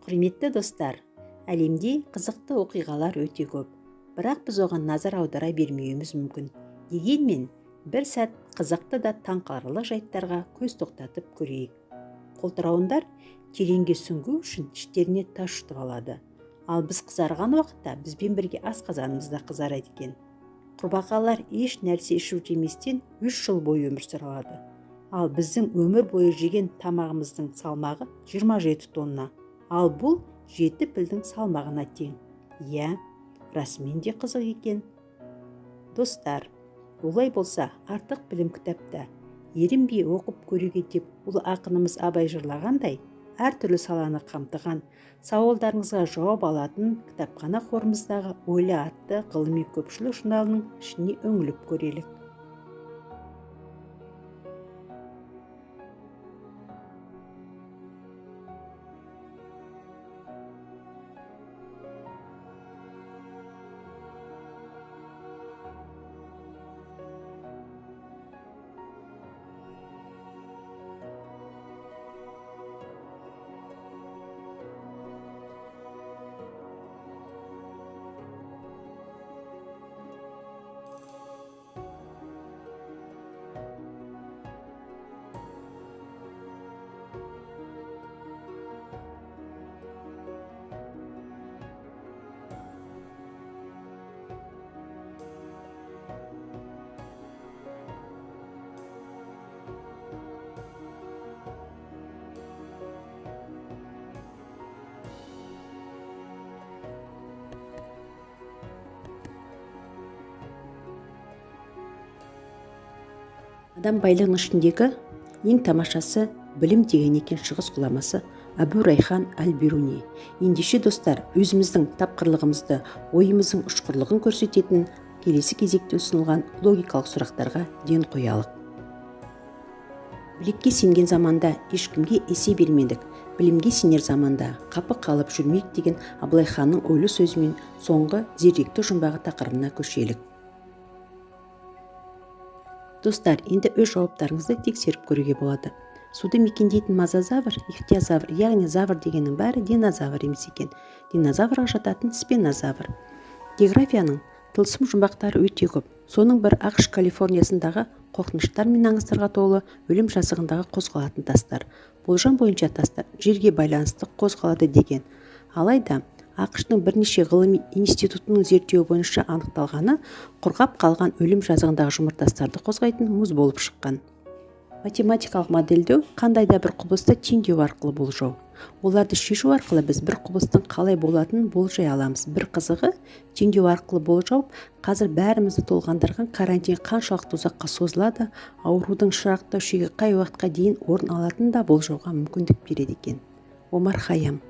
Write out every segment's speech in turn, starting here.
Құрметті достар, әлемде қызықты оқиғалар өте көп, бірақ біз оған назар аудара бермеуіміз мүмкін. Дегенмен, бір сәт қызықты да таңқаларлық жайттарға көз тоқтатып көрейік. Қолтырауындар тереңге сүңгу үшін іштеріне тас жұтып алады. Ал біз қызарған уақытта бізбен бірге асқазанымыз да қызарады екен. Құрбақалар еш нәрсе ішу жеместен 3 жыл бойы өмір сүре алады. Ал біздің өмір бойы жеген тамағымыздың салмағы 27 тонна. Ал бұл 7 пілдің салмағына тең. Иә, расымен де қызық екен. Достар, олай болса артық білім кітапта. Ерінбей оқып көруге деп ұлы ақынымыз Абай жырлағандай, әртүрлі саланы қамтыған, сауалдарыңызға жауап алатын кітапхана қорымыздағы Ойлы атты ғылыми көпшілік журналының ішіне үңіліп көрелік. Адам байлығының ішіндегі ең тамашасы білім деген екен шығыс ғұламасы Абу Райхан Аль-Бируни. Ендеше достар, өзіміздің тапқырлығымызды, ойымыздың ұшқырлығын көрсететін келесі кезекте ұсынылған логикалық сұрақтарға ден қоялық. Білекке сенген заманда ешкімге есе бермедік, білімге сенер заманда қапы қалып жүрмейік деген Абылай ханның ойлы сөзімен соңғы зеректі жұмбағы тақырыбына көшелік. Достар, енді өз жауаптарыңызды тексеріп көруге болады. Суды мекендейтін мазозавр, ихтиозавр, яғни завр дегеннің бәрі динозавр емес екен. Динозаврға жататын спинозавр. Географияның тылсым жұмбақтары өте көп. Соның бір ақш Калифорниясындағы қорқыныштар мен аңыздарға толы өлім жазығындағы қозғалатын тастар. Болжам бойынша тастар жерге байланысты қозғалады деген. Алайда ақштың бірнеше ғылыми институтының зерттеуі бойынша анықталғаны құрғап қалған өлім жазығындағы жұмыртастарды қозғайтын мұз болып шыққан. Математикалық модельдеу қандай да бір құбылысты теңдеу арқылы болжау. Оларды шешу арқылы біз бір құбылыстың қалай болатынын болжай аламыз. Бір қызығы, теңдеу арқылы болжау қазір бәрімізді толғандырған карантин қаншалықты ұзаққа созылады, аурудың шырақты шегі қай уақытқа дейін орын алатынын да болжауға мүмкіндік береді екен. Омар Хайям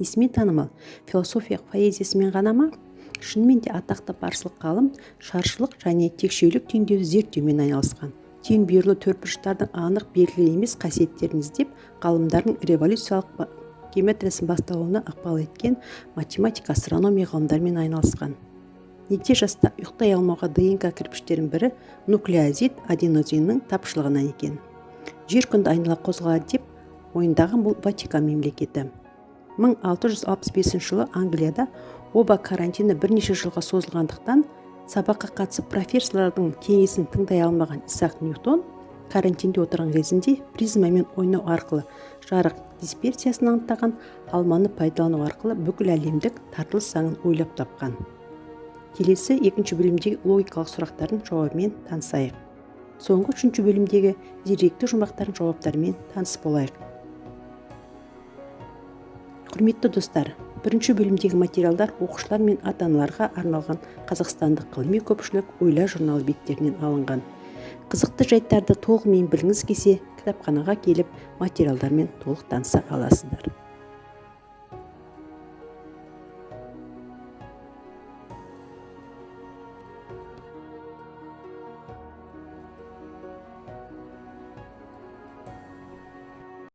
есімен танымал философиялық поэзиясымен ғана ма? Шынымен де атақты парсылық ғалым шаршылық және текшеулік теңдеуді зерттеумен айналысқан. Тең бүйірлі төртбұрыштардың анық белгілі емес қасиеттерін іздеп, ғалымдардың революциялық геометриясын басталуына ықпал еткен математика, астрономия ғылымдарымен айналысқан. Егде жаста ұйықтай алмауға ДНК кірпіштерінің бірі нуклеозид аденозиннің тапшылығынан екен. Жер күнді айнала қозғалады деп мойындаған бұл Ватикан мемлекеті. 1665 жылы Англияда оба карантині бірнеше жылға созылғандықтан сабаққа қатысып профессорлардың кеңесін тыңдай алмаған Исаак Ньютон карантинде отырған кезінде призмамен ойнау арқылы жарық дисперсиясын анықтаған, алманы пайдалану арқылы бүкіл әлемдік тартылыс заңын ойлап тапқан. Келесі екінші бөлімдегі логикалық сұрақтардың жауабымен танысайық. Соңғы үшінші бөлімдегі зеректі жұмбақтардың жауаптарымен таныс болайық. Құрметті достар, бірінші бөлімдегі материалдар оқушылар мен ата-аналарға арналған қазақстандық ғылыми көпшілік ойла журналы беттерінен алынған. Қызықты жайттарды толығымен білгіңіз келсе, кітапханаға келіп материалдармен толық таныса аласыздар.